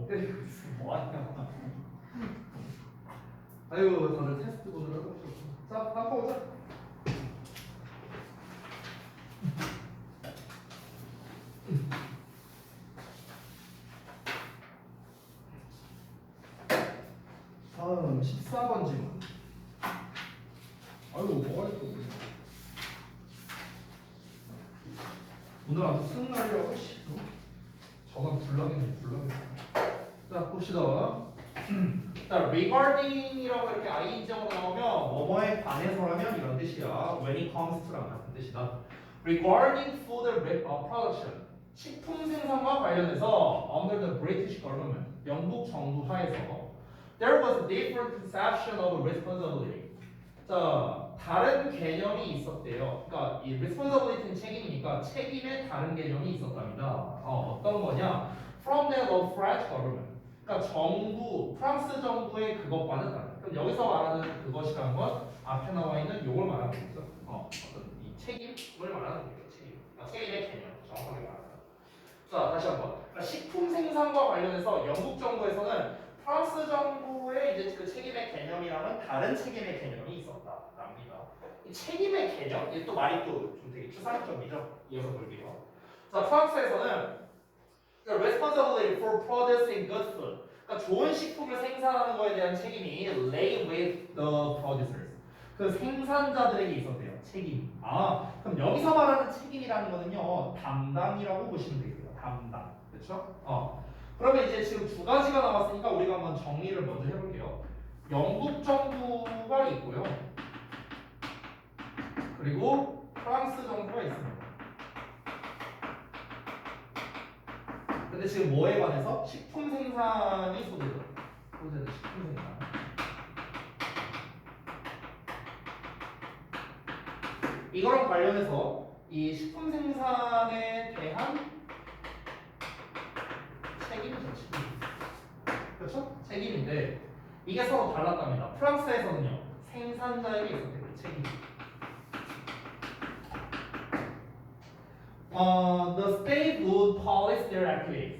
때리고 있어. 뭐하냐. 아이고 다들 테스트 보느라고. 자, 한번 보자. 다음 14번 질문. 아이고 뭐가 있어. 오늘 아주 쓰는 날이라고. 저건 불나겠네. 자, 봅시다. 자, regarding이라고 이렇게 ing으로 나오면 뭐뭐에 관해서라면 이런 뜻이야. when it comes to랑 같은 뜻이다. regarding food production, 식품 생산과 관련해서 under the British government, 영국 정부 하에서 there was a different conception of responsibility. 자, 다른 개념이 있었대요. 그러니까 이 responsibility는 책임이니까 책임의 다른 개념이 있었답니다. 어떤 거냐? From that of French government. 그러니까 정부, 프랑스 정부의 그것과는 다르다. 그럼 여기서 말하는 그것이라는 건 앞에 나와 있는 요걸 말하는 거죠. 어떤 이 책임을 말하는 거예요. 책임. 그러니까 책임의 개념 정확하게 말하는. 자, 다시 한번. 그러니까 식품 생산과 관련해서 영국 정부에서는 프랑스 정부의 이제 그 책임의 개념이랑은 다른 책임의 개념이 있었다랍니다. 이 책임의 개념, 이게 또 말이 또 좀 되게 추상적이죠. 이어서 볼게요. 자, 프랑스에서는 responsibility for producing good food. 그러니까 좋은 식품을 생산하는 것에 대한 책임이 lay with the producers. 그 생산자들에게 있었대요. 책임. 그럼 여기서 말하는 책임이라는 거는요, 담당이라고 보시면 되겠어요. 담당. 그렇죠? 그러면 이제 지금 두 가지가 나왔으니까 우리가 한번 정리를 먼저 해볼게요. 영국 정부가 있고요. 그리고 프랑스 정부가 있습니다. 근데 지금 뭐에 관해서? 식품 생산이 소재죠. 소재는 식품 생산. 이거랑 관련해서 이 식품 생산에 대한 책임이죠. 그렇죠? 책임인데 이게 서로 달랐답니다. 프랑스에서는요, 생산자에게 있었대요. 책임. The state would police their activities.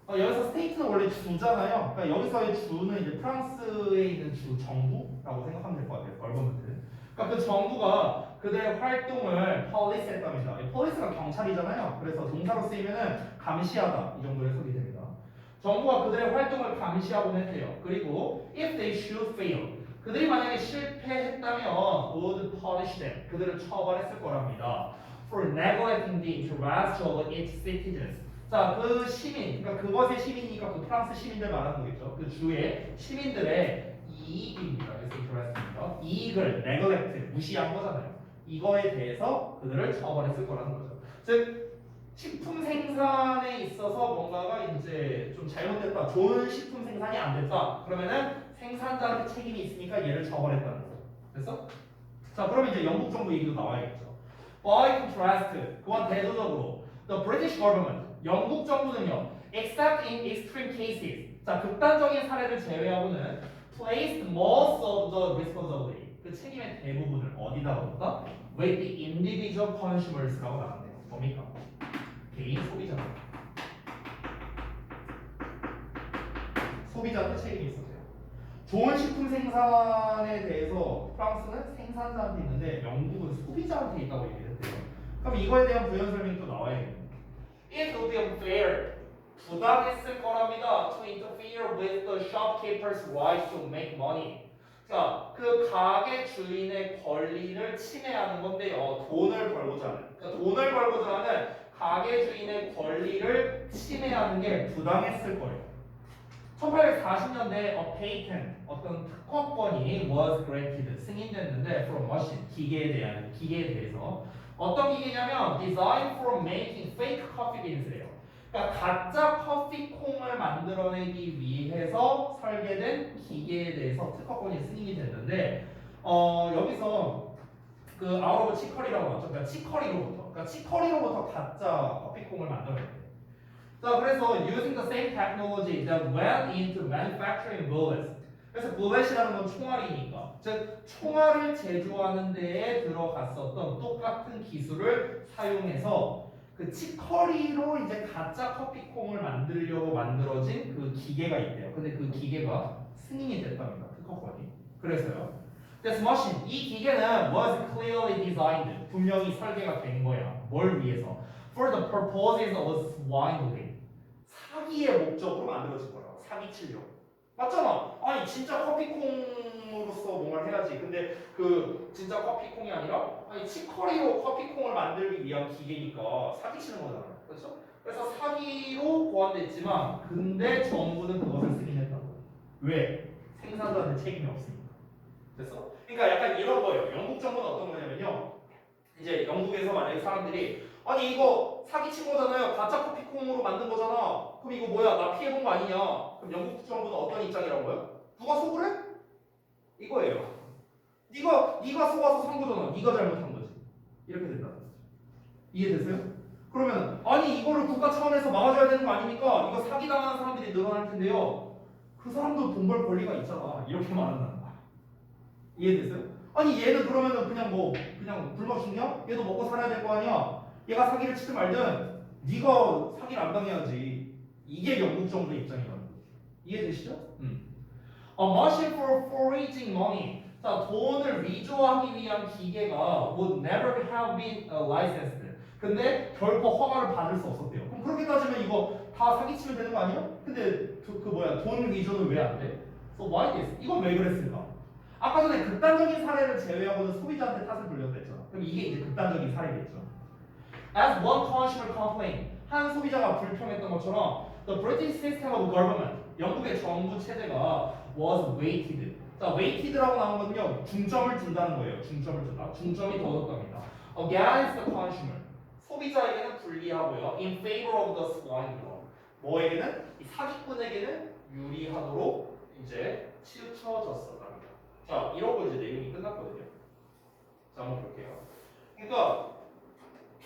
여기서 state는 원래 주잖아요. 그러니까 여기서의 주는 이제 프랑스에 있는 주 정부라고 생각하면 될 것 같아요. 얼버무트. 그러니까 그 정부가 그들의 활동을 police했답니다. police가 경찰이잖아요. 그래서 동사로 쓰이면은 감시하다 이 정도 해석이 됩니다. 정부가 그들의 활동을 감시하곤 했대요. 그리고 if they should fail, 그들이 만약에 실패했다면 would punish them, 그들을 처벌했을 거랍니다. For neglecting the interests of its citizens. 자, 그 시민, 그러니까 그것의 시민이니까 그 프랑스 시민들 말하는 거겠죠. 그 주의 시민들의 이익입니다. 그래서 interest입니다. 이익을 neglect, 무시한 거잖아요. 이거에 대해서 그들을 처벌했을 거라는 거죠. 즉 식품 생산에 있어서 뭔가가 이제 좀 잘못됐다, 좋은 식품 생산이 안 됐다, 그러면은 생산자한테 책임이 있으니까 얘를 처벌했다는 거죠. 됐어? 자, 그러면 이제 영국 정부 얘기도 나와야겠죠. By contrast, 그와 대조적으로, the British government, 영국 정부는요, except in extreme cases, 자, 극단적인 사례를 제외하고는 placed most of the responsibility, 그 책임의 대부분을 어디다 넣었다? With the individual consumers라고 나왔네요. 뭡니까? 개인 소비자. 소비자한테 책임이 있었대요. 좋은 식품 생산에 대해서 프랑스는 생산자한테 있는데 영국은 소비자한테 있다고 얘기를 했대요. 그럼 이거에 대한 부연 설명이 또 나와야겠네요. It would be unfair. 부당했을 거랍니다. To interfere with the shopkeeper's right to make money. 자, 그 가게 주인의 권리를 침해하는 건데요. 돈을 벌고자 하는. 그러니까 돈을 벌고자 하는 가게 주인의 권리를 침해하는 게 부당했을 거예요. 1840년대에 a patent, 어떤 특허권이 was granted, 승인됐는데 from machine, 기계에 대해서 어떤 기계냐면 design for making fake coffee beans래요. 그러니까 가짜 커피콩을 만들어내기 위해서 설계된 기계에 대해서 특허권이 승인이 됐는데 여기서 그 out of 치커리라고 나왔죠. 그러니까 치커리로부터 가짜 커피콩을 만들어냈대요. 자, 그래서 using the same technology that went into manufacturing bullets. 그래서 bullet이라는 건 총알이니까, 즉 총알을 제조하는 데에 들어갔었던 똑같은 기술을 사용해서 그 치커리로 이제 가짜 커피콩을 만들려고 만들어진 그 기계가 있대요. 근데 그 기계가 승인이 됐답니다. 특허권이. 그래서요. This machine, 이 기계는 was clearly designed. 분명히 설계가 된 거야. 뭘 위해서? For the purposes of swindling. 사기의 목적으로 만들어진 거라고. 사기치려고. 맞잖아. 아니 진짜 커피콩으로서 뭔가를 해야지. 근데 그 진짜 커피콩이 아니라 아니 치커리로 커피콩을 만들기 위한 기계니까 사기치는 거잖아요. 그렇죠? 그래서 사기로 고안됐지만 근데 정부는 그것을 승인했다고. 왜? 생산자한테 책임이 없으니까. 됐어? 그러니까 약간 이런 거예요. 영국 정부는 어떤 거냐면요. 이제 영국에서 만약에 사람들이 아니 이거 사기친 거잖아요. 가짜 커피콩으로 만든 거잖아. 그럼 이거 뭐야? 나 피해본 거 아니냐? 그럼 영국 정부는 어떤 입장이라고요? 누가 속을 해? 이거예요. 네가 속아서 산 거잖아. 네가 잘못한 거지. 이렇게 된다는 거죠. 이해됐어요? 그러면 아니 이거를 국가 차원에서 막아줘야 되는 거 아닙니까? 이거 사기당하는 사람들이 늘어날 텐데요. 그 사람도 돈 벌 권리가 있잖아. 이렇게 말한다는 거야. 이해됐어요? 아니 얘는 그러면은 그냥 굶어 죽냐? 얘도 먹고 살아야 될 거 아니야? 얘가 사기를 치든 말든 네가 사기를 안 당해야지. 이게 영국 정부의 입장이라는 거죠. 이해되시죠? A machine for foraging money. 자, 돈을 위조하기 위한 기계가 would never have been licensed. 근데 결코 허가를 받을 수 없었대요. 그럼 그렇게 따지면 이거 다 사기치면 되는 거 아니야? 근데 돈 위조는 왜 안 돼? So why this? 이건 왜 그랬을까? 아까 전에 극단적인 사례를 제외하고는 소비자한테 탓을 돌렸다 했잖아. 그럼 이게 이제 극단적인 사례겠죠. As one consumer complained, 한 소비자가 불평했던 것처럼 the British system of government, 영국의 정부 체제가 was weighted. 자, weighted라고 나온 거는요, 중점을 둔다는 거예요. 중점을 둔다. 중점이 더 높답니다. Against the consumer, 소비자에게는 불리하고요. In favor of the swindler, 뭐에게는 이 사기꾼에게는 유리하도록 이제 치우쳐졌었답니다. 자, 이러고 이제 내용이 끝났거든요. 자, 한번 볼게요. 그러니까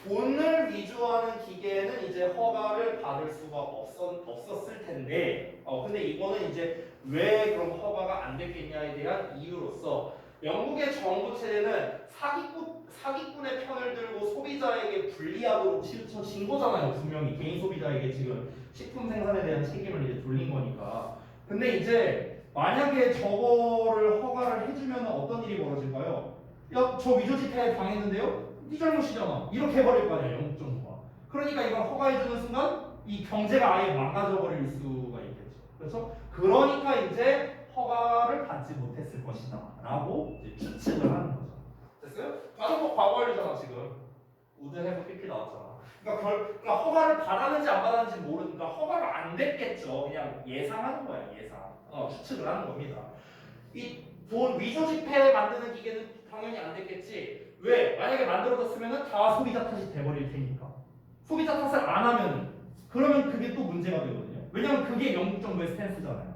돈을 위조하는 기계는 이제 허가를 받을 수가 없었을 텐데, 근데 이거는 이제 왜 그럼 허가가 안 됐겠냐에 대한 이유로서 영국의 정부 체제는 사기꾼의 편을 들고 소비자에게 불리하도록 치우쳐진 거잖아요. 분명히 개인 소비자에게 지금 식품 생산에 대한 책임을 이제 돌린 거니까. 근데 이제 만약에 저거를 허가를 해주면 어떤 일이 벌어질까요? 야, 저 위조 집회 당했는데요? 네 잘못이잖아. 이렇게 해버릴 거 아니야, 영국 정부가. 그러니까 이걸 허가해주는 순간 이 경제가 아예 망가져버릴 수가 있겠죠. 그렇죠? 그러니까 이제 허가를 받지 못했을 것이다 라고 이제 추측을 하는 거죠. 됐어요? 과정도 과거 완료잖아 지금. 우드해서 PP 나왔잖아. 그러니까 허가를 받았는지 안 받았는지 모르니까 허가를 안 됐겠죠. 그냥 예상하는 거야, 예상. 추측을 하는 겁니다. 이 돈 위조 지폐 만드는 기계는 당연히 안 됐겠지. 왜? 만약에 만들어졌으면 다 소비자 탓이 돼버릴 테니까. 소비자 탓을 안 하면 그러면 그게 또 문제가 되거든요. 왜냐면 그게 영국 정부의 스탠스잖아요.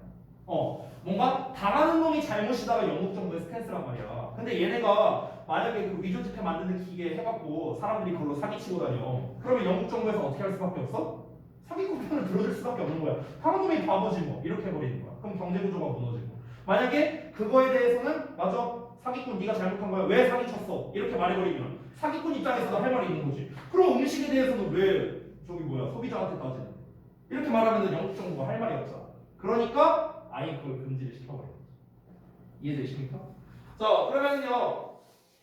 뭔가 당하는 놈이 잘못이다가 영국 정부의 스탠스란 말이야. 근데 얘네가 만약에 그 위조 지폐 만드는 기계 해갖고 사람들이 그걸로 사기치고 다녀. 그러면 영국 정부에서 어떻게 할 수밖에 없어? 사기꾼 편을 들어줄 수밖에 없는 거야. 당한 놈이 바보지 뭐. 이렇게 해버리는 거야. 그럼 경제 구조가 무너지고. 만약에 그거에 대해서는 맞아. 사기꾼 네가 잘못한 거야. 왜 사기쳤어? 이렇게 말해버리면 사기꾼 입장에서도 할 말이 있는 거지. 그럼 음식에 대해서는 왜 소비자한테 따지는? 이렇게 말하면 영국 정부가 할 말이 없잖아. 그러니까 아예 그걸 금지를 시켜버려요. 이해되십니까? 자, 그러면요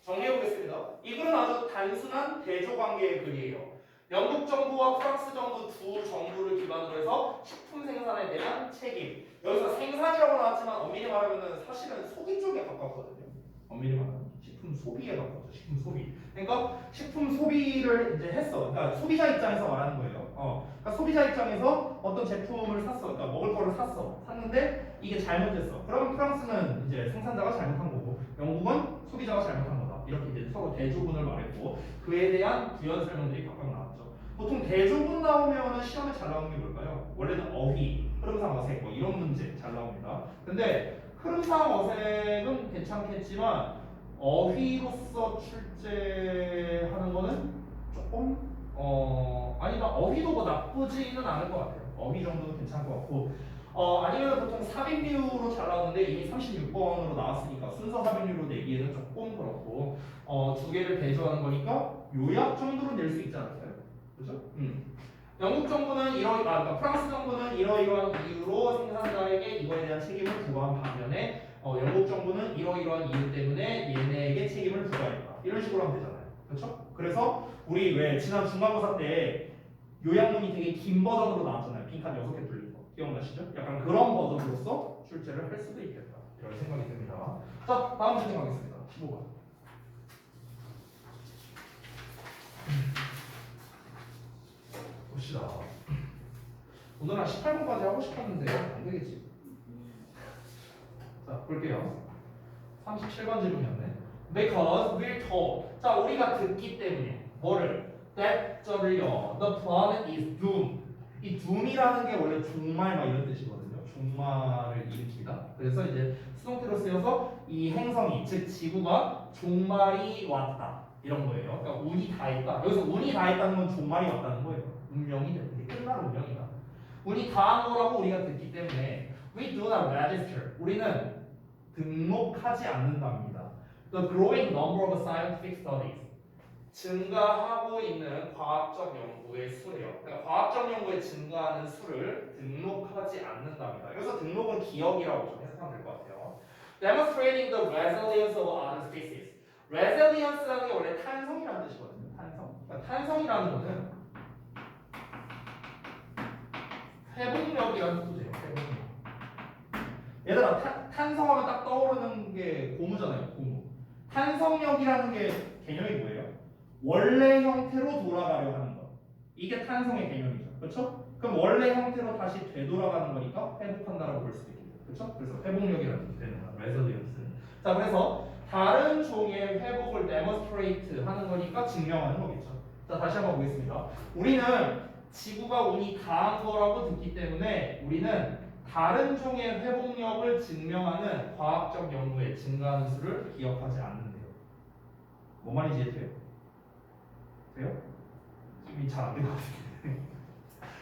정리해보겠습니다. 이 글은 아주 단순한 대조관계의 글이에요. 영국 정부와 프랑스 정부 두 정부를 기반으로 해서 식품 생산에 대한 책임. 여기서 생산이라고 나왔지만 엄밀히 말하면 사실은 소비 쪽에 가깝거든요. 엄밀히 말하면 식품 소비에 가깝죠. 식품 소비. 그러니까 식품 소비를 이제 했어. 그러니까 소비자 입장에서 말하는 거예요. 그러니까 소비자 입장에서 어떤 제품을 샀어. 그러니까 먹을 거를 샀어. 샀는데 이게 잘못됐어. 그럼 프랑스는 이제 생산자가 잘못한 거고, 영국은 소비자가 잘못한 거다. 이렇게 이제 서로 대조군을 말했고, 그에 대한 부연 설명들이 각각 나왔죠. 보통 대조군 나오면은 시험에 잘 나오는 게 뭘까요? 원래는 어휘, 흐름상 어색 뭐 이런 문제 잘 나옵니다. 근데 흐름상 어색은 괜찮겠지만 어휘로서 출제하는 거는 조금 아니다. 어휘도 뭐 나쁘지는 않을 것 같아요. 어휘 정도는 괜찮을 것 같고 아니면 보통 삽입류로 잘 나오는데 이미 36번으로 나왔으니까 순서 삽입류로 내기에는 조금 그렇고 두 개를 대조하는 거니까 요약 정도로 낼 수 있지 않을까요? 그죠? 영국 정부는 그러니까 프랑스 정부는 이러이러한 이유로 생산자에게 이거에 대한 책임을 부과한 반면에 영국 정부는 이러이러한 이유 때문에 얘네에게 책임을 부과했다. 이런 식으로 하면 되잖아요. 그렇죠? 그래서 우리 왜 지난 중간고사 때 요약문이 되게 긴 버전으로 나왔잖아요. 빈칸 6개 뚫린 거. 기억나시죠? 약간 그런 버전으로서 출제를 할 수도 있겠다. 이런 생각이 듭니다. 자, 다음 질문 가겠습니다. 15번. 봅시다. 오늘 한 18번까지 하고 싶었는데 안 되겠지. 자, 볼게요. 37번 질문이었네. Because we're told. 자, 우리가 듣기 때문에 뭐를? That W요. The planet is doomed. 이 doom이라는 게 원래 종말 막 이런 뜻이거든요. 종말을 일으키다. 그래서 이제 수동태로 쓰여서 이 행성이 즉 지구가 종말이 왔다 이런 거예요. 그러니까 운이 다 했다. 여기서 운이 다 했다는 건 종말이 왔다는 거예요. 운명이 됐는데 끝난 운명이다. 운이 다 한 거라고 우리가 듣기 때문에 we do not register. 우리는 등록하지 않는답니다. The growing number of scientific studies. 증가하고 있는 과학적 연구의 수예요. 그러니까 과학적 연구에 증가하는 수를 등록하지 않는답니다. 여기서 등록은 기억이라고 좀 해석하면 될 것 같아요. Demonstrating the resilience of other species. resilience라는 게 원래 탄성이라는 뜻이거든요. 탄성. 그러니까 탄성이라는 거는 회복력이라는 뜻이에요. 회복력. 얘들아, 탄성하면 딱 떠오르는 게 고무잖아요. 고무. 탄성력이라는 게 개념이 뭐예요? 원래 형태로 돌아가려 하는 것. 이게 탄성의 개념이죠. 그렇죠? 그럼 원래 형태로 다시 되돌아가는 거니까 회복한다라고 볼 수도 있겠죠. 그렇죠? 그래서 회복력이라는 뜻이 되는 거야. resilience. 자, 그래서 다른 종의 회복을 demonstrate 하는 거니까 증명하는 거겠죠. 자, 다시 한번 보겠습니다. 우리는 지구가 운이 다한 거라고 듣기 때문에 우리는 다른 종의 회복력을 증명하는 과학적 연구에 증가하는 수를 기억하지 않는데요. 뭐 말인지 이해돼요? 돼요? 이미 잘 안 된 것 같은데.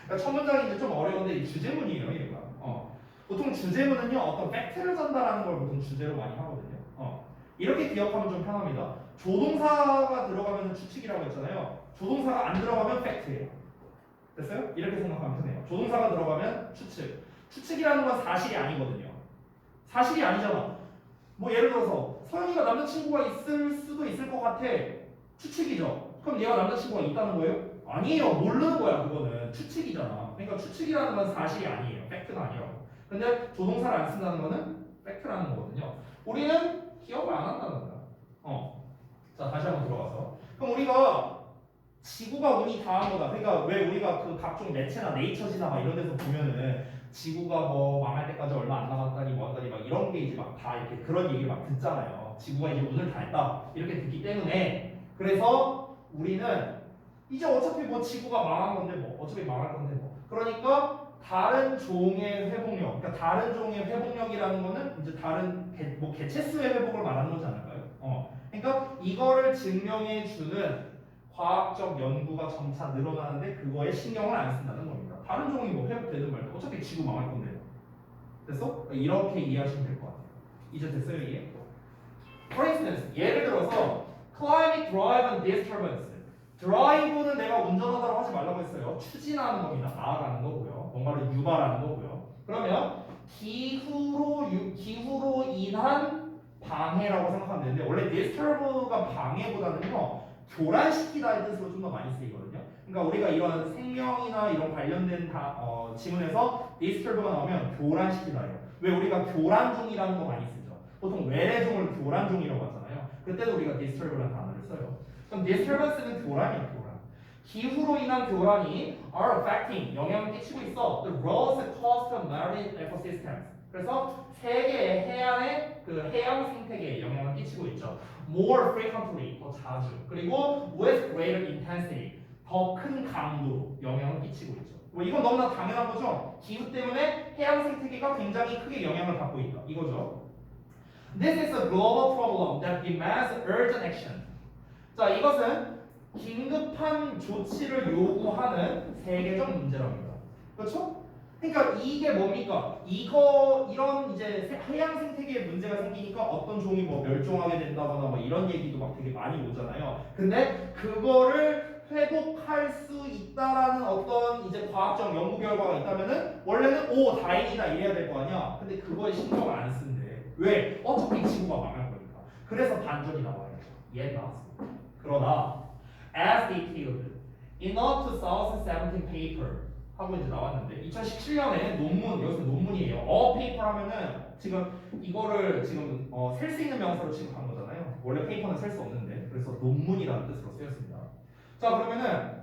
그러니까 첫 문장이 이제 좀 어려운데 이 주제문이에요, 얘가. 보통 주제문은요 어떤 팩트를 전달하는 걸 보통 주제로 많이 하거든요. 이렇게 기억하면 좀 편합니다. 조동사가 들어가면 추측이라고 했잖아요. 조동사가 안 들어가면 팩트예요. 됐어요? 이렇게 생각하면 편해요. 조동사가 들어가면 추측. 추측이라는 건 사실이 아니거든요. 사실이 아니잖아. 뭐 예를 들어서 서영이가 남자친구가 있을 수도 있을 것 같아. 추측이죠. 그럼 얘가 남자친구가 있다는 거예요? 아니에요. 모르는 거야. 그거는 추측이잖아. 그러니까 추측이라는 건 사실이 아니에요. 팩트가 아니라고. 근데 조동사를 안 쓴다는 거는 팩트라는 거거든요. 우리는 기억을 안 한다는 거야. 자, 다시 한번 들어가서. 그럼 우리가 지구가 운이 다한 거다. 그러니까 왜 우리가 그 각종 매체나 네이처지나 막 이런 데서 보면은 지구가 뭐 망할 때까지 얼마 안 남았다니 뭐 한다니 막 이런 게 이제 막 다 이렇게 그런 얘기를 막 듣잖아요. 지구가 이제 운을 다 했다. 이렇게 듣기 때문에 그래서 우리는 이제 어차피 뭐 지구가 망한 건데 뭐 어차피 망할 건데 뭐 그러니까 다른 종의 회복력, 그러니까 다른 종의 회복력이라는 거는 이제 다른 뭐 개체수의 회복을 말하는 거지 않을까요? 그러니까 이거를 증명해 주는 과학적 연구가 점차 늘어나는데 그거에 신경을 안 쓴다는 겁니다. 다른 종이 뭐 회복되든 말든 어차피 지구 망할 건데. 됐어? 이렇게 이해하시면 될 것 같아요. 이제 됐어요, 이해? For instance, 예를 들어서 climate drive and disturbance. 드라이브는 내가 운전하다고 하지 말라고 했어요. 추진하는 겁니다. 나아가는 거고요. 뭔가를 유발하는 거고요. 그러면 기후로 인한 방해라고 생각하면 되는데 원래 disturb가 방해보다는요 교란시키다의 뜻으로 좀 더 많이 쓰이거든요. 그러니까 우리가 이런 생명이나 이런 관련된 지문에서 disturb가 나오면 교란시키다예요. 왜 우리가 교란종이라는 거 많이 쓰죠. 보통 외래종을 교란종이라고 하잖아요. 그때도 우리가 disturber라는 단어를 써요. 그럼 disturbance는 교란이에요, 교란. 기후로 인한 교란이 are affecting, 영향을 끼치고 있어. The loss cost of marine ecosystems. 그래서 세계의 해안의 그 해양 생태계에 영향을 끼치고 있죠. More frequently, 더 자주. 그리고 with greater intensity, 더 큰 강도로 영향을 끼치고 있죠. 뭐 이건 너무나 당연한 거죠. 기후 때문에 해양 생태계가 굉장히 크게 영향을 받고 있다. 이거죠. This is a global problem that demands urgent action. 자, 이것은 긴급한 조치를 요구하는 세계적 문제랍니다. 그렇죠? 그러니까 이게 뭡니까? 이런 이제 해양 생태계에 문제가 생기니까 어떤 종이 뭐 멸종하게 된다거나 뭐 이런 얘기도 막 되게 많이 오잖아요. 근데 그거를 회복할 수 있다라는 어떤 이제 과학적 연구 결과가 있다면은 원래는 오 다행이다 이래야 될 거 아니야. 근데 그거에 신경을 안 쓴대. 왜? 어차피 지구가 망할 거니까. 그래서 반전이 나와요. 얘 나왔습니다. 그러나 as detailed in a 2017 paper 하고 이제 나왔는데 2017년에 논문 여기서 논문이에요. 페이퍼 하면은 지금 이거를 지금 셀 수 있는 명사로 취급한 거잖아요. 원래 페이퍼는 셀 수 없는데 그래서 논문이라는 뜻으로 쓰였습니다. 자 그러면은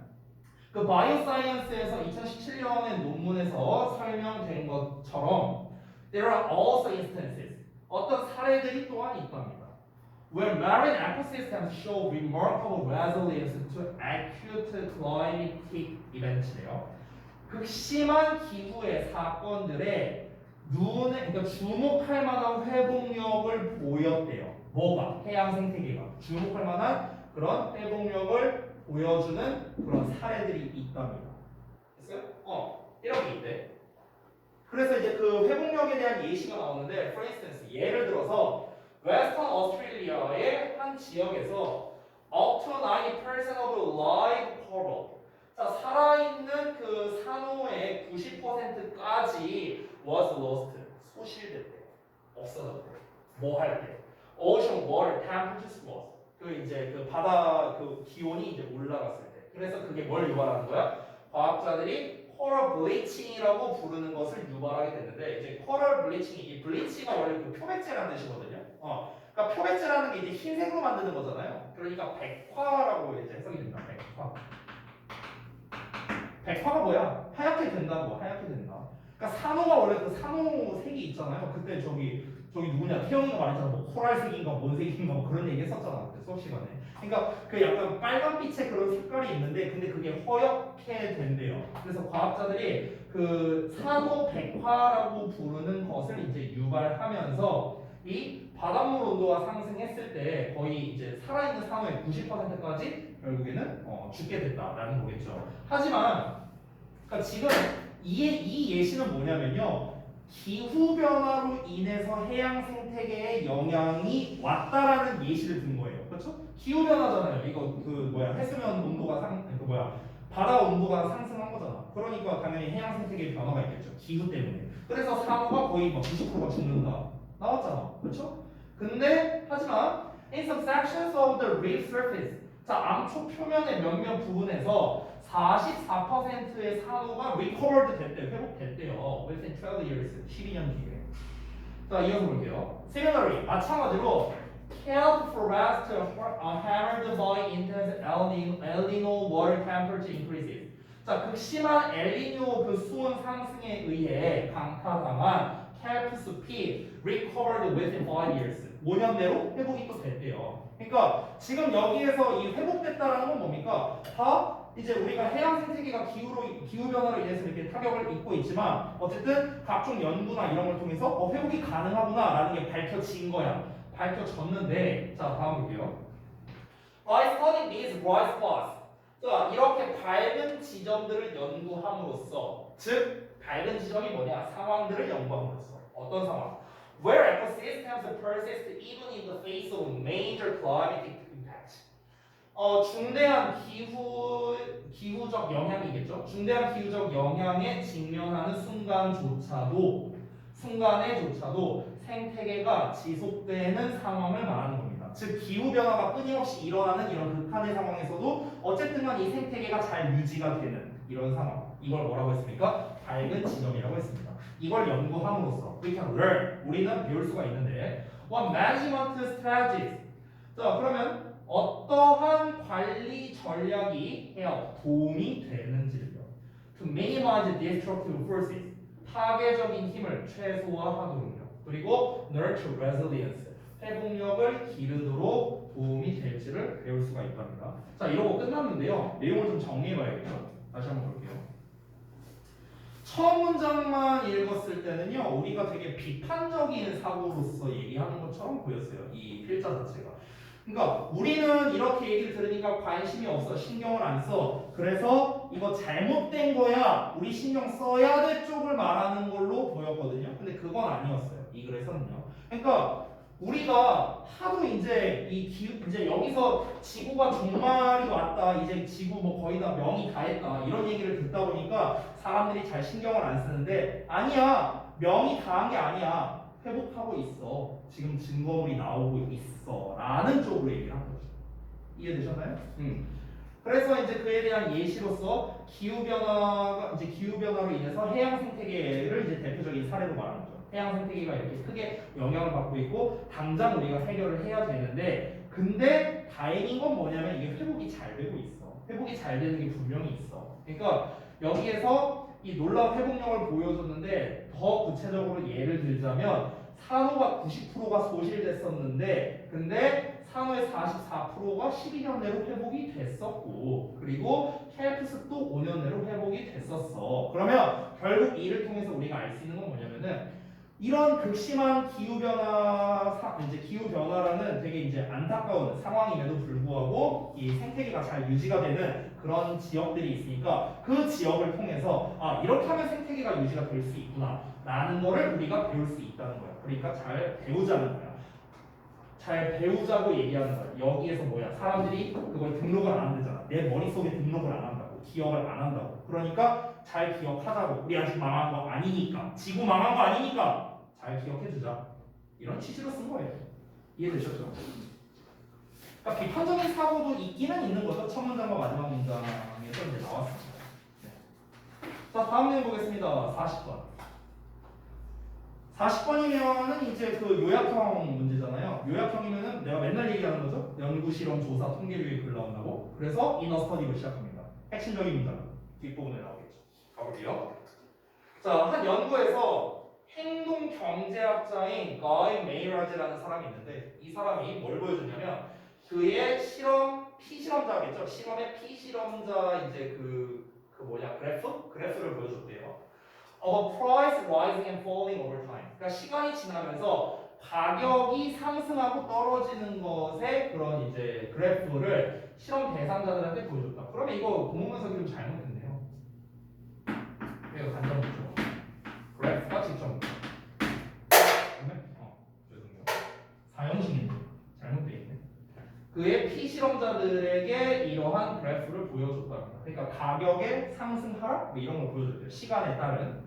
그 바이오사이언스에서 2017년의 논문에서 설명된 것처럼 there are also instances 어떤 사례들이 또한 있답니다. Where marine ecosystems show remarkable resilience to acute climatic events래요. 극심한 기후의 사건들에 그러니까 주목할 만한 회복력을 보였대요. 뭐가? 해양 생태계가 주목할 만한 그런 회복력을 보여주는 그런 사례들이 있답니다. 됐어요? 이렇게 있대. 그래서 이제 그 회복력에 대한 예시가 나오는데, for instance, 예를 들어서 웨스턴 오스트레일리아의 한 지역에서 up to 90% of live coral, 자 살아있는 그 산호의 90%까지 was lost, 소실됐대요. 없어졌대요. 뭐 할 때? Ocean water temperatures rose. 그 이제 그 바다 그 기온이 이제 올라갔을 때. 그래서 그게 뭘 유발하는 거야? 과학자들이 코럴 블리칭이라고 부르는 것을 유발하게 됐는데, 이제 코럴 블리칭이 이 블리칭가 원래 그 표백제라는 뜻이거든요. 그러니까 표백제라는 게 이제 흰색으로 만드는 거잖아요. 그러니까 백화라고 이제 해석이 됩니다. 백화. 백화가 뭐야? 하얗게 된다고. 하얗게 된다. 그러니까 산호가 원래 그 산호 색이 있잖아요. 그때 저기 누구냐 태영이가 말했잖아. 뭐 코랄색인가 뭔 색인가 뭐 그런 얘기 했었잖아. 그때 수업 시간에. 그러니까 그 약간 빨간빛의 그런 색깔이 있는데 근데 그게 허옇게 된대요. 그래서 과학자들이 그 산호 백화라고 부르는 것을 이제 유발하면서 이 바닷물 온도가 상승했을 때 거의 이제 살아있는 산호의 90%까지 결국에는 죽게 됐다라는 거겠죠. 하지만 그러니까 지금 이 예시는 뭐냐면요. 기후 변화로 인해서 해양 생태계에 영향이 왔다라는 예시를 든 거예요. 그렇죠? 기후 변화잖아요. 이거 그 뭐야 해수면 온도가 바다 온도가 상승한 거잖아. 그러니까 당연히 해양 생태계에 변화가 있겠죠. 기후 때문에. 그래서 산호가 거의 막 90%가 죽는다. 나왔잖아. 그렇죠? 근데 하지만 in some sections of the reef surface, 자 암초 표면의 몇몇 부분에서 44%의 산호가 recovered 됐대요. 회복됐대요. Within 12 years, 12년 뒤에. 자 이어서 볼게요. Similarly, 마찬가지로 kelp forest hammered by intense El Nino water temperature increases. 자 극심한 엘니뇨 그 수온 상승에 의해 강타당한 켈프 숲이 recovered within 5 years. 5년 내로 회복이 또 됐대요. 그러니까 지금 여기에서 이 회복됐다라는 건 뭡니까? 다 이제 우리가 해양 생태계가 기후 변화로 인해서 이렇게 타격을 입고 있지만 어쨌든 각종 연구나 이런 걸 통해서 회복이 가능하구나라는 게 밝혀진 거야. 밝혀졌는데 자 다음 볼게요. By studying these bright spots, 자 이렇게 밝은 지점들을 연구함으로써 즉 밝은 지점이 뭐냐? 상황들을 연구함으로써 어떤 상황? Where ecosystems persist even in the face of major climatic impact. 중대한 기후적 영향이겠죠. 중대한 기후적 영향에 직면하는 순간에조차도 생태계가 지속되는 상황을 말하는 겁니다. 즉 기후 변화가 끊임없이 일어나는 이런 극한의 상황에서도 어쨌든간 이 생태계가 잘 유지가 되는 이런 상황. 이걸 뭐라고 했습니까? 밝은 지점이라고 했습니다. 이걸 연구함으로써 we can learn, 우리는 배울 수가 있는데 what management strategies. 자 그러면 어떠한 관리 전략이 도움이 되는지를요. To minimize destructive forces, 파괴적인 힘을 최소화하도록요. 그리고 nurture resilience, 회복력을 기르도록 도움이 될지를 배울 수가 있답니다. 자 이러고 끝났는데요. 내용을 좀 정리해봐야겠죠. 다시 한번 볼게요. 처음 문장만 읽었을 때는요, 우리가 되게 비판적인 사고로서 얘기하는 것처럼 보였어요. 이 필자 자체가. 그러니까 우리는 이렇게 얘기를 들으니까 관심이 없어, 신경을 안 써. 그래서 이거 잘못된 거야, 우리 신경 써야 될 쪽을 말하는 걸로 보였거든요. 근데 그건 아니었어요. 이 글에서는요. 그러니까 우리가 하도 이제 이제 여기서 지구가 종말이 왔다, 이제 지구 뭐 거의 다 명이 다 했다 이런 얘기를 듣다 보니까 사람들이 잘 신경을 안 쓰는데 아니야, 명이 다 한 게 아니야, 회복하고 있어, 지금 증거물이 나오고 있어라는 쪽으로 얘기를 한 거죠. 이해되셨나요? 그래서 이제 그에 대한 예시로서 기후 변화가 이제 기후 변화로 인해서 해양 생태계를 이제 대표적인 사례로 말하는 거죠. 해양 생태계가 이렇게 크게 영향을 받고 있고 당장 우리가 해결을 해야 되는데 근데 다행인 건 뭐냐면 이게 회복이 잘 되고 있어. 회복이 잘 되는 게 분명히 있어. 그러니까 여기에서 이 놀라운 회복력을 보여줬는데 더 구체적으로 예를 들자면 산호가 90%가 소실됐었는데 근데 산호의 44%가 12년 내로 회복이 됐었고 그리고 켈프습도 5년 내로 회복이 됐었어. 그러면 결국 이를 통해서 우리가 알 수 있는 건 뭐냐면은 이런 극심한 이제 기후 변화라는 되게 이제 안타까운 상황임에도 불구하고 이 생태계가 잘 유지가 되는 그런 지역들이 있으니까 그 지역을 통해서 아 이렇게 하면 생태계가 유지가 될 수 있구나라는 거를 우리가 배울 수 있다는 거야. 그러니까 잘 배우자는 거야. 잘 배우자고 얘기하는 거야. 여기에서 뭐야? 사람들이 그걸 등록을 안 한다잖아. 내 머릿속에 등록을 안 한다고. 기억을 안 한다고. 그러니까 잘 기억하자고. 우리 아직 망한 거 아니니까. 지구 망한 거 아니니까. 잘 기억해주자. 이런 취지로 쓴 거예요. 이해되셨죠? 그러니까 비판적인 사고도 있기는 있는 거죠. 첫 문장과 마지막 문장에서 이제 나왔습니다. 네. 자, 다음 내용 보겠습니다. 40번. 40번이면은 이제 그 요약형 문제잖아요. 요약형이면은 내가 맨날 얘기하는 거죠. 연구, 실험, 조사, 통계류에 글 나온다고. 그래서 이너 스터디로 시작합니다. 핵심적인 문장 뒷부분에 나오겠죠. 가볼게요. 자, 한 연구에서 행동 경제학자인 가이 메이라즈라는 사람이 있는데 이 사람이 뭘 보여주냐면 그의 피실험자겠죠. 실험의 피실험자 이제 그래프를 보여줬대요. of price rising and falling over time. 그러니까 시간이 지나면서 가격이 상승하고 떨어지는 것의 그런 이제 그래프를 실험 대상자들한테 보여줬다. 그러면 이거 공문 분석이 좀 잘못됐네요. 이거 간접문제죠. 그래프가 직접 죄송해요. 사형식인데 잘못되어 있네. 그의 피실험자들에게 이러한 그래프를 보여줬답니다. 그러니까 가격의 상승 하락 뭐 이런 걸 보여줬대요. 시간에 따른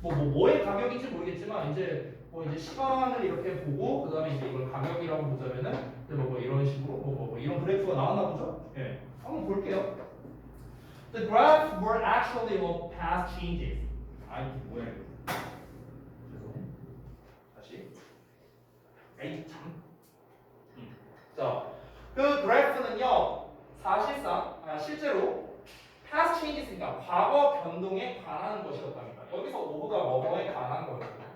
뭐의 가격인지 모르겠지만 이제 시간을 이렇게 보고 그 다음에 이제 이걸 가격이라고 보자면은 뭐 이런 식으로 뭐 이런 그래프가 나왔나 보죠. 예, 한번 볼게요. The graph were actually of past changes. 아 이게 뭐야 이거? 죄송해요. 다시. 에이 참. 자, 그 그래프는요 사실상 실제로 past changes니까 과거 변동에 관한 것이었답니다. 여기서 오브가 뭐뭐에 관한 거였거든요.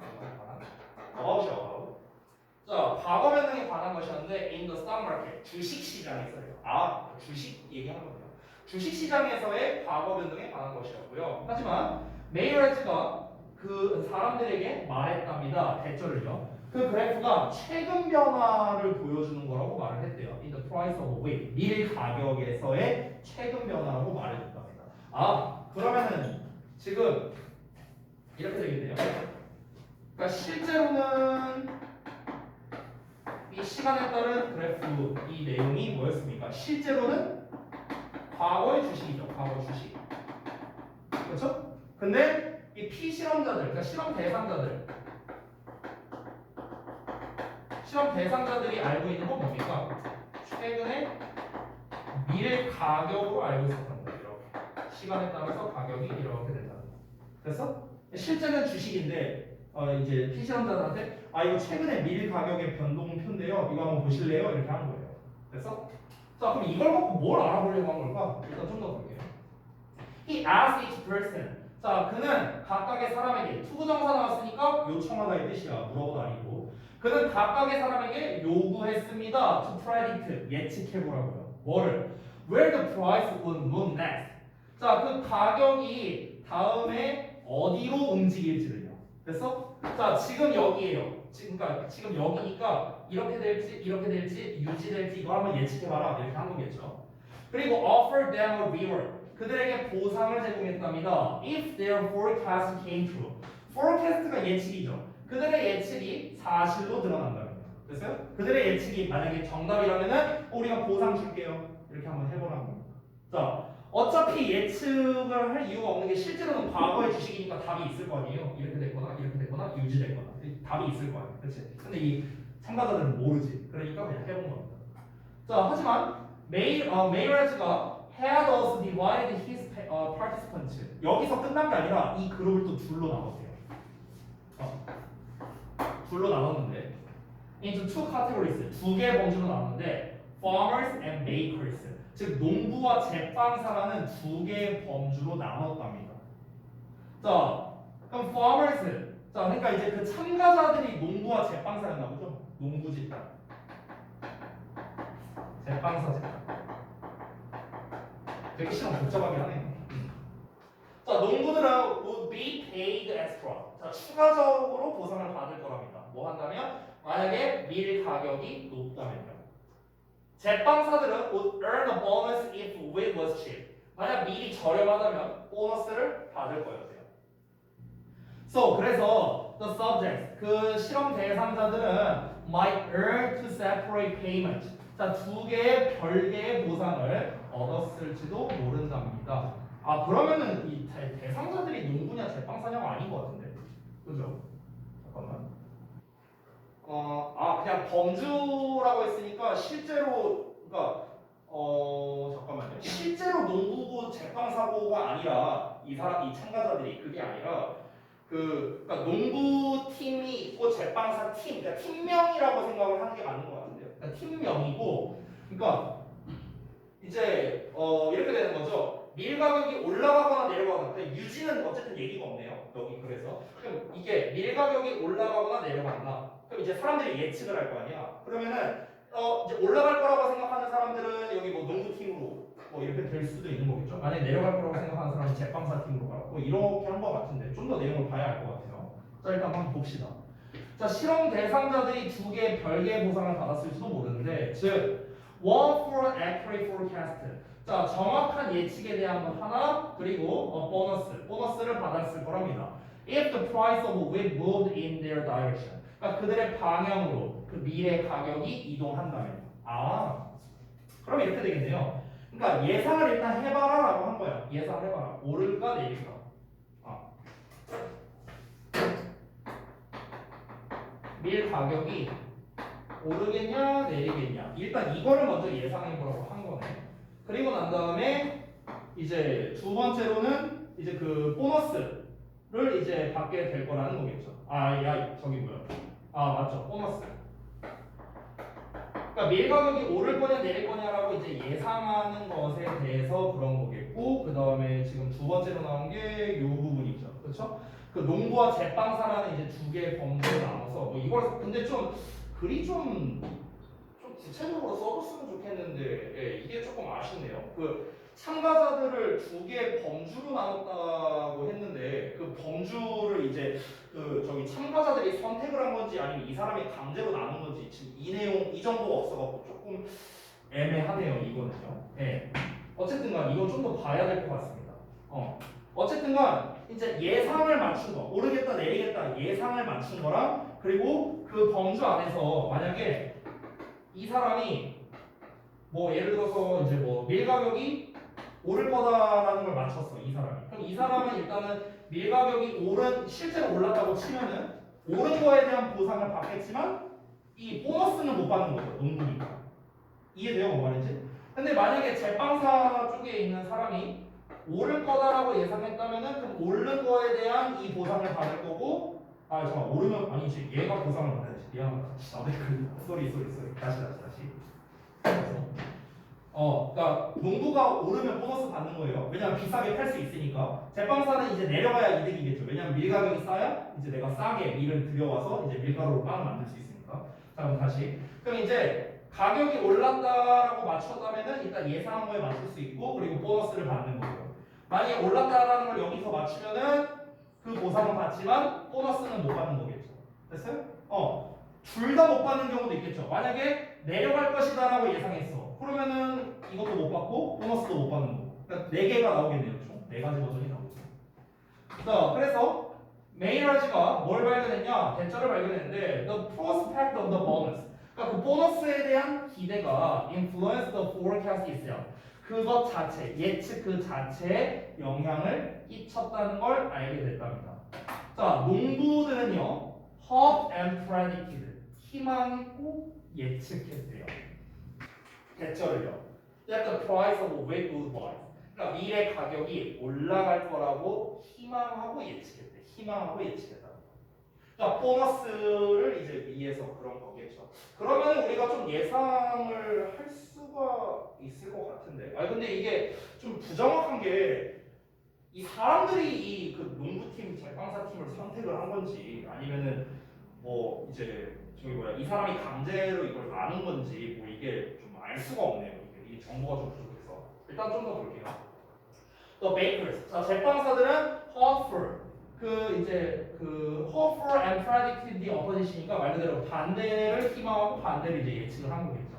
about이요. 자, 과거 변동에 관한 것이었는데 in the stock market 주식 시장에서요. 아, 주식 얘기하는 거예요. 주식 시장에서의 과거 변동에 관한 것이었고요. 하지만 메이어즈가 그 사람들에게 말했답니다. 대절을요. 그 그래프가 최근 변화를 보여주는 거라고 말을 했대요. In the price of wheat, 밀 가격에서의 최근 변화라고 말해줬답니다. 아, 그러면은 지금 이렇게 되겠네요. 그러니까 실제로는 이 시간에 따른 그래프 이 내용이 뭐였습니까? 실제로는 과거의 주식이죠. 과거 주식. 그렇죠? 근데 이 피실험자들, 그러니까 실험 대상자들이 알고 있는 건 뭡니까? 최근에 밀 가격으로 알고 있었던 거예요. 이렇게. 시간에 따라서 가격이 이렇게 된다는 거. 그래서 실제는 주식인데 이제 피실험자들한테 아 이거 최근에 밀 가격의 변동표인데요. 이거 한번 보실래요? 이렇게 하는 거예요. 그래서 자 그럼 이걸 갖고 뭘 알아보려고 한 걸까? 일단 좀 더 볼게요. He asked each person. 자 그는 각각의 사람에게 투부정사 나왔으니까 요청하다의 뜻이야. 물어보다 아니고. 그는 각각의 사람에게 요구했습니다. To predict 예측해보라고요. 뭐를? Where the price would move next. 자 그 가격이 다음에 어디로 움직일지를요. 됐어? 자 지금 여기에요. 그러니까 지금 여기니까 이렇게 될지 유지될지 이거 한번 예측해봐라 이렇게 한 거겠죠. 그리고 offer them a reward. 그들에게 보상을 제공했답니다. If their forecast came true. forecast가 예측이죠. 그들의 예측이 사실로 드러난다면 됐어요? 그들의 예측이 만약에 정답이라면은 우리가 보상 줄게요. 이렇게 한번 해보라는 겁니다. 자, 어차피 예측을 할 이유가 없는 게 실제로는 과거의 주식이니까 답이 있을 거 아니에요. 이렇게 됐거나 이렇게 됐거나 유지됐거나 답이 있을 거 아니에요. 그렇지? 근데 이 참가자들은 모르지. 그러니까 그냥 해본 겁니다. 자, 하지만 메이어즈가 had also divided his participants. 여기서 끝난 게 아니라 이 그룹을 또 둘로 나눴대요. 둘로 나눴는데 into two categories, 두 개의 범주로 나눴는데 farmers and bakers, 즉 농부와 제빵사라는 두 개의 범주로 나눴답니다. 자, 그럼 farmers, 자, 그러니까 이제 그 참가자들이 농부와 제빵사였나 보죠? 농부 집단, 제빵사 집단. 되게 시험 복잡하게 하네요. 자, 농부들은 would be paid extra. 자, 추가적으로 보상을 받을 거랍니다. 뭐 한다면 만약에 밀 가격이 높다면요. 제빵사들은 would earn a bonus if wheat was cheap. 만약 밀이 저렴하다면 보너스를 받을 거였대요. So, 그래서 the subjects, 그 실험 대상자들은 might earn to separate payment. 자, 두 개의 별개의 보상을 얻었을지도 모른답니다. 아, 그러면은 이 대상자들이 농부냐 제빵사냐가 아닌 것 같은데, 그죠? 잠깐만. 그냥 범주라고 했으니까 실제로, 그러니까 잠깐만요. 실제로 농부고 제빵사고가 아니라 이 참가자들이 그게 아니라 그러니까 농부 팀이 있고 제빵사 팀, 그러니까 팀명이라고 생각을 하는 게 맞는 것 같은데요. 그러니까 팀명이고, 그러니까 이제 이렇게 되는 거죠. 밀 가격이 올라가거나 내려가거나, 그러니까 유지는 어쨌든 얘기가 없네요. 여기 그래서 그럼 이게 밀 가격이 올라가거나 내려간다. 그럼 이제 사람들이 예측을 할 거 아니야. 그러면은 이제 올라갈 거라고 생각하는 사람들은 여기 뭐 농구팀으로 뭐 이렇게 될 수도 있는 거겠죠. 만약에 내려갈 거라고 생각하는 사람은 제빵사 팀으로 가고 뭐 이렇게 한 거 같은데 좀 더 내용을 봐야 알 것 같아요. 자, 일단 한번 봅시다. 자, 실험 대상자들이 두 개의 별개의 보상을 받았을지도 모르는데, 즉 one for accurate forecast. 자, 정확한 예측에 대한 것 하나, 그리고 보너스를 받았을 거랍니다. If the price of wheat moved in their direction. 그러니까 그들의 방향으로 그 밀의 가격이 이동한다면. 그럼 이렇게 되겠네요. 그러니까 예상을 일단 해봐라라고 한 거야. 예상해봐라. 오를까 내릴까. 밀 가격이 오르겠냐 내리겠냐. 일단 이거를 먼저 예상해보라고 한 거네. 그리고 난 다음에 이제 두 번째로는 이제 그 보너스를 이제 받게 될 거라는 거겠죠. 저기 뭐야? 맞죠. 보너스. 그러니까 밀 가격이 오를 거냐 내릴 거냐라고 이제 예상하는 것에 대해서 그런 거겠고, 그 다음에 지금 두 번째로 나온 게 이 부분이죠. 그렇죠? 그 농부와 제빵사라는 이제 두 개의 범주를 나눠서 뭐 이걸 근데 좀 글이 좀 구체적으로 써줬으면 좋겠는데, 예, 이게 조금 아쉽네요. 그 참가자들을 두 개의 범주로 나눴다고 했는데 그 범주를 이제 그 저기 참가자들이 선택을 한 건지 아니면 이 사람이 강제로 나눈 건지 지금 이 내용 이 정도가 없어갖고 조금 애매하네요. 이거는요. 예. 어쨌든간 이거 좀 더 봐야 될 것 같습니다. 어쨌든간 이제 예상을 맞춘 거, 오르겠다 내리겠다 예상을 맞춘 거랑, 그리고 그 범주 안에서 만약에 이 사람이 뭐 예를 들어서 이제 뭐 밀 가격이 오를 거다라는 걸 맞췄어, 이 사람이. 그럼 이 사람은 일단은 밀 가격이 실제로 올랐다고 치면은 오른 거에 대한 보상을 받겠지만 이 보너스는 못 받는 거죠, 농구니까. 이해돼요, 뭔 말인지? 근데 만약에 제빵사 쪽에 있는 사람이 오를 거다라고 예상했다면은 그럼 오른 거에 대한 이 보상을 받을 거고, 잠깐 오르면 아니지, 얘가 보상을 받아야지. 미안하다. 쏘리. 다시. 그러니까 농부가 오르면 보너스 받는 거예요. 왜냐면 비싸게 팔 수 있으니까. 제빵사는 이제 내려가야 이득이겠죠. 왜냐면 밀 가격이 싸야 이제 내가 싸게 밀을 들여와서 이제 밀가루로 빵을 만들 수 있으니까. 자, 그럼 다시. 그럼 이제 가격이 올랐다라고 맞췄다면은 일단 예상한 거에 맞출 수 있고, 그리고 보너스를 받는 거고요. 만약에 올랐다라는 걸 여기서 맞추면은 그 보상은 받지만 보너스는 못 받는 거겠죠. 됐어요? 둘 다 못 받는 경우도 있겠죠. 만약에 내려갈 것이다라고 예상했어. 그러면은 이것도 못 받고 보너스도 못 받는 거고. 그러니까 4개가 나오겠네요. 총 4가지 버전이 나오죠. 자, 그래서 메이러지가 뭘 발견했냐? 대자를 발견했는데 the prospect of the bonus. 그러니까 그 보너스에 대한 기대가 influence the forecast itself. 그것 자체, 예측 그 자체에 영향을 끼쳤다는 걸 알게 됐답니다. 자, 농부들은요, hope and predicted. 희망했고 예측했대요. 대절을요. That the price of wheat would rise. 그러니까 밀의 가격이 올라갈 거라고 희망하고 예측했대. 희망하고 예측했다. 그러니까 보너스를 이제 위해서 그런 거겠죠. 그러면 우리가 좀 예상을 할 수가 있을 것 같은데. 아 근데 이게 좀 부정확한 게 이 사람들이 이 그 농구팀, 제빵사팀을 선택을 한 건지 아니면은 뭐 이제 저기 뭐야 이 사람이 강제로 이걸 아는 건지 뭐 이게 좀 알 수가 없네요. 이 정보가 좀 부족해서 일단 좀 더 볼게요. The bakers. 자 제빵사들은 hopeful. 그 이제 그 hopeful and predicted the opposition이니까 말 그대로 반대를 희망하고 반대를 이제 예측을 한 거겠죠.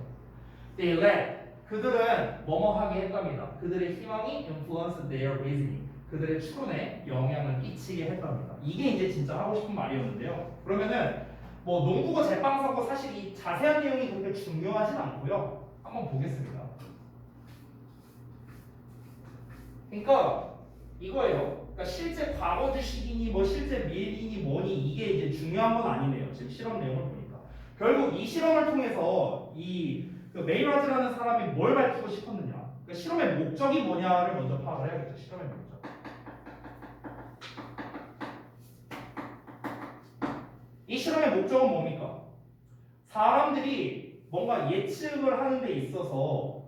They led. 그들은 뭐뭐 하게 했답니다. 그들의 희망이 influence their reasoning. 그들의 추론에 영향을 끼치게 했답니다. 이게 이제 진짜 하고 싶은 말이었는데요. 그러면은 뭐 농구고 제빵사고 사실 이 자세한 내용이 그렇게 중요하진 않고요. 한번 보겠습니다. 그러니까 이거예요. 그러니까 실제 과거 주식이니 뭐 실제 미래이니 뭐니 이게 이제 중요한 건 아니네요. 지금 실험 내용을 보니까 결국 이 실험을 통해서 이 그 메이러즈라는 사람이 뭘 밝히고 싶었느냐, 그러니까 실험의 목적이 뭐냐를 먼저 파악을 해야겠죠. 실험의 목적. 이 실험의 목적은 뭡니까? 사람들이 뭔가 예측을 하는 데 있어서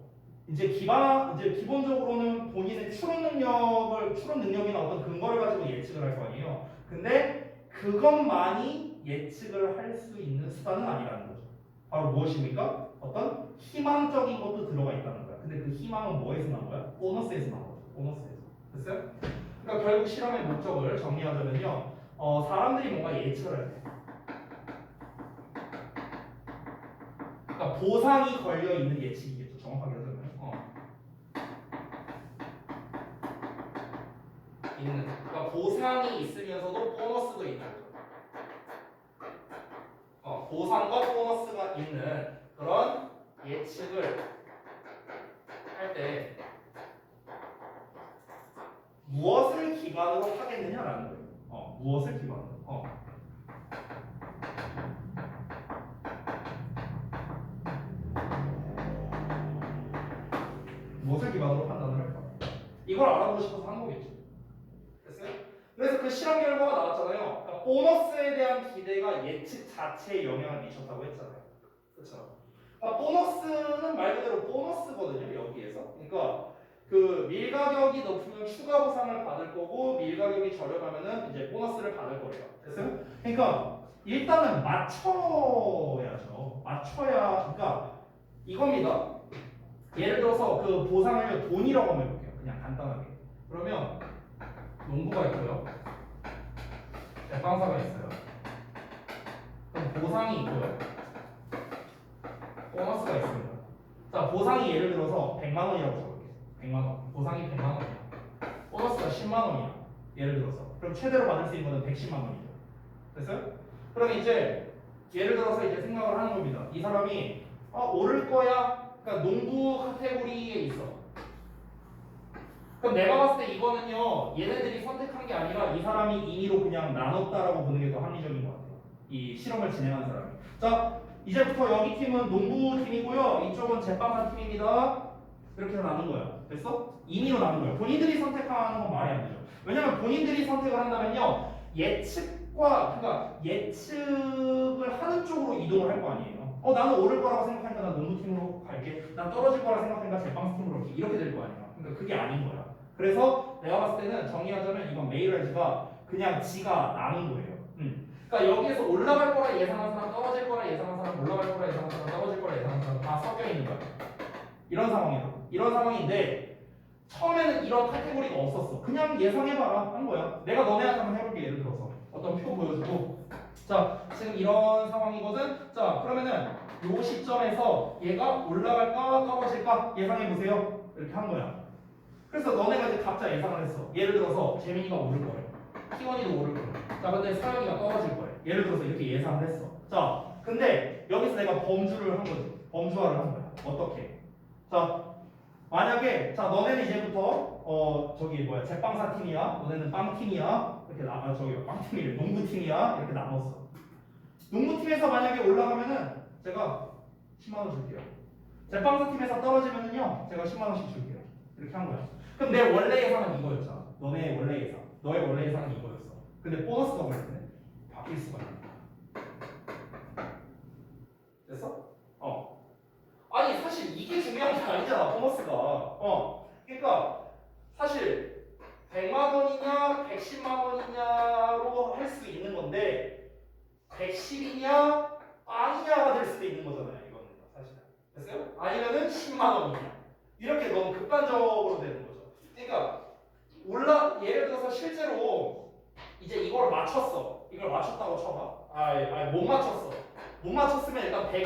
이제 기본적으로는 본인의 추론 능력이나 어떤 근거를 가지고 예측을 할 거 아니에요. 근데 그것만이 예측을 할 수 있는 수단은 아니라는 거죠. 바로 무엇입니까? 어떤 희망적인 것도 들어가 있다는 거야. 근데 그 희망은 뭐에서 난 거야? 보너스에서 난 거죠. 보너스에서. 됐어요? 그러니까 결국 실험의 목적을 정리하자면요. 사람들이 뭔가 예측을 할 때. 그러니까 보상이 걸려 있는 예측이겠죠. 정확하게 하자면. 있는. 그러니까 보상이 있으면서도 보너스도 있는 거죠. 보상과 보너스가 있는 그런 예측을 할 때 무엇을 기반으로 하겠느냐라는 거예요. 무엇을 기반으로. 무엇을 기반으로 판단을 할까? 이걸 알아보고 싶어서 한 거겠죠. 됐어요? 그래서 그 실험 결과가 나왔잖아요. 그러니까 보너스에 대한 기대가 예측 자체에 영향을 미쳤다고 했잖아요. 그렇죠? 그러니까 보너스는 말 그대로 보너스거든요. 여기에서. 그러니까 그 밀 가격이 높으면 추가 보상을 받을 거고 밀 가격이 저렴하면은 이제 보너스를 받을 거예요. 됐어요? 그러니까 일단은 맞춰야죠. 맞춰야. 그러니까 이겁니다. 예를 들어서 그 보상을 돈이라고 한번 해볼게요. 그냥 간단하게. 그러면 농부가 있고요. 제빵사가 있어요. 그럼 보상이 있고요. 보너스가 있습니다. 자, 보상이 예를 들어서 100만 원이라고 적을게요. 100만 원. 보상이 100만 원이야. 보너스가 10만 원이야. 예를 들어서. 그럼 최대로 받을 수 있는 거는 110만 원이죠. 됐어요? 그럼 이제 예를 들어서 이제 생각을 하는 겁니다. 이 사람이 오를 거야. 그러니까 농부 카테고리에 있어. 그럼 내가 봤을 때 이거는요, 얘네들이 선택한 게 아니라 이 사람이 임의로 그냥 나눴다라고 보는 게 더 합리적인 것 같아요. 이 실험을 진행한 사람이. 자, 이제부터 여기 팀은 농부 팀이고요, 이쪽은 제빵사 팀입니다. 이렇게 해서 나눈 거야. 됐어? 임의로 나눈 거야. 본인들이 선택하는 건 말이 안 되죠. 왜냐면 본인들이 선택을 한다면요, 그러니까 예측을 하는 쪽으로 이동을 할 거 아니에요. 나는 오를 거라고 생각하니까 난 농구팀으로 갈게. 난 떨어질 거라 생각하니까 제빵팀으로 갈게. 이렇게 될 거 아니야. 그러니까 그게 아닌 거야. 그래서 내가 봤을 때는 정리하자면 이건 메이러즈가 그냥 지가 나눈 거예요. 그러니까 여기에서 올라갈 거라 예상한 사람, 떨어질 거라 예상한 사람, 올라갈 거라 예상한 사람, 떨어질 거라 예상한 사람 다 섞여 있는 거야. 이런 상황이야. 이런 상황인데 처음에는 이런 카테고리가 없었어. 그냥 예상해봐라 한 거야. 내가 너네한테 한번 해볼게. 예를 들어서 어떤 표 보여주고, 자 지금 이런 상황이거든. 자 그러면은 요 시점에서 얘가 올라갈까 떨어질까 예상해보세요. 이렇게 한 거야. 그래서 너네가 이제 각자 예상을 했어. 예를 들어서 재민이가 오를 거예요. T1이도 오를 거예요. 자, 근데 사연이가 떨어질 거예요. 예를 들어서 이렇게 예상을 했어. 자, 근데 여기서 내가 범주를 한 거지. 범주화를 한 거야. 어떻게? 자, 만약에 자 너네는 이제부터 저기 뭐야 제빵사 팀이야. 너네는 빵 팀이야. 이렇게 저기 빵 팀이 농구 팀이야. 이렇게 나눴어. 농구 팀에서 만약에 올라가면은 제가 10만 원 줄게요. 제빵사 팀에서 떨어지면은요 제가 10만 원씩 줄게요. 이렇게 한 거야. 그럼 내 원래 예상은 이거였잖아. 너의 원래 예상은 이거였어. 근데 보너스가 뭐였네? 바뀔 수가 있는 거야. 됐어? 아니 사실 이게 중요한 게 아니잖아. 보너스가. 그러니까 사실 100만 원이냐 110만 원이냐로 할 수 있는 건데 110이냐 아니냐가 될 수도 있는 거잖아요. 이거는 사실. 됐어요? 아니면은 10만 원이냐. 이렇게 너무 극단적으로 되는 거죠. 그러니까 예를 들어서 실제로 이제 이걸 맞췄어. 이걸 맞췄다고 쳐봐. 못 맞췄어. 못 맞췄으면 일단 100